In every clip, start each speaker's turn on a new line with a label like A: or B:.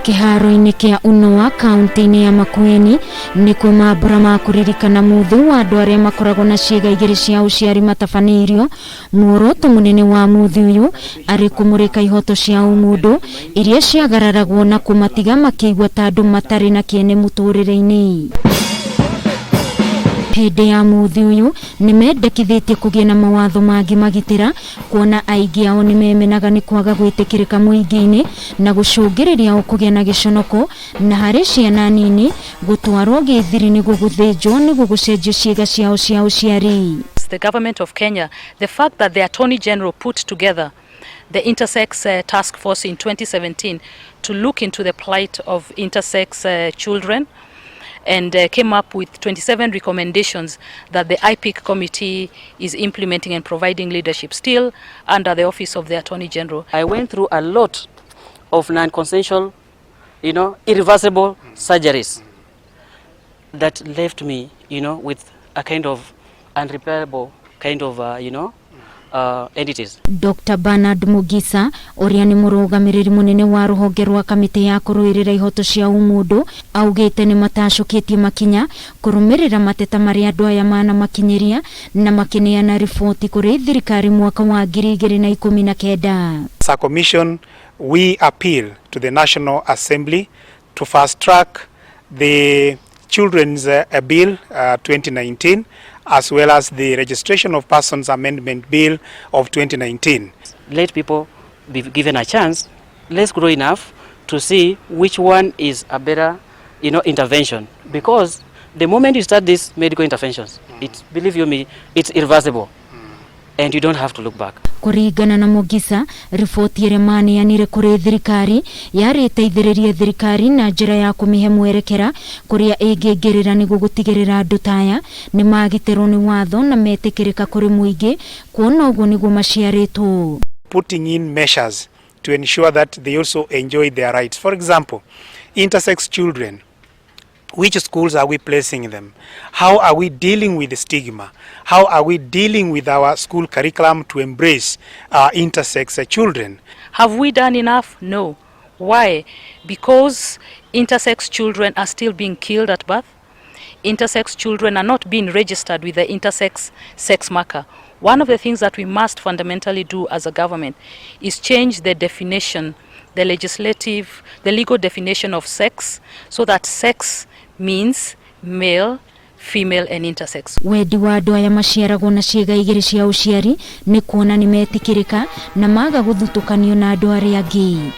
A: Kiharo-inĩ kia Unowa kaunti-inĩ ya Makueni nĩkuo mambura ma kũririkana muthu wa andũ arĩa makoragwo na ciĩga igĩrĩ cia ũciari matabanĩirio. Muoroto mũnene wa muthu ũyũ arĩ kũmũrĩka ihoto cia ũmũndũ iria ciagararagwo na kũmatiga makĩigua ta andũ matarĩ na kĩene mũtũrĩre-inĩ. Hĩndĩ ya muthi ũyũ nĩmendekithĩtie kũgĩa na mawatho mangĩ magitĩra, kuona aingĩ ao nĩmemenaga nĩ kwaga gwĩtĩkĩrĩka mũingĩ-inĩ na gũcũngĩrĩria o kũgĩa na gĩconoko, na harĩ ciana nini gũtwarwo gĩthiri nĩguo gũthĩnjwo nĩguo gũcenjio ciĩga ciao cia ũciari.
B: The government of Kenya, the fact that the Attorney General put together the Intersex Task Force in 2017 to look into the plight of intersex children, and came up with 27 recommendations that the IPIC committee is implementing and providing leadership, still under the office of the Attorney General.
C: I went through a lot of non-consensual, irreversible surgeries that left me, with a kind of unrepairable kind of, entities.
A: Dr. Bernard Mugisa, ũrĩa nĩ mũrũgamĩrĩri mũnene wa rũhonge rwa kamĩtĩ ya kũrũĩrĩra ihoto cia ũmũndũ, augĩte nĩ matacũkĩtie makinya kũrũmĩrĩra mateta marĩa andũ aya manamakinyĩria na makĩneana riboti kũrĩ thirikari mwaka wa 2019.
D: As a commission, we appeal to the National Assembly to fast track the Children's Bill 2019 as well as the Registration of Persons Amendment Bill of 2019.
C: Let people be given a chance. Let's grow enough to see which one is a better, intervention. Because the moment you start these medical interventions, believe you me, it's irreversible. And you don't have to look back.
A: Kũringana na Mugisa, riboti ĩrĩa maneanire kũrĩ thirikari yarĩ ĩteithĩrĩrie thirikari na njĩra ya kũmĩhe mwerekera kũrĩa ĩngĩingĩrĩra nĩguo gũtigĩrĩra andũ ta aya nĩ magitĩrwo nĩ watho na metĩkĩrĩka kũrĩ mũingĩ, kuona ũguo nĩguo maciarĩtwo.
D: Putting in measures to ensure that they also enjoy their rights. For example, intersex children, which schools are we placing them? How are we dealing with the stigma? How are we dealing with our school curriculum to embrace intersex children?
B: Have we done enough? No. Why? Because intersex children are still being killed at birth. Intersex children are not being registered with the intersex sex marker. One of the things that we must fundamentally do as a government is change the definition, the legal definition of sex, so that sex means male, female and intersex.
A: Wendi wa andũ aya maciaragwo na ciĩga igĩrĩ cia ũciari nĩ kuona nĩ metĩkĩrĩka na maga gũthutũkanio na andũ arĩa angĩ.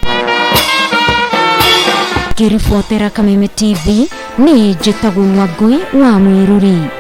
A: Kĩribotera Kameme TV nĩ njĩtagwo Wangui wa Mwĩruri.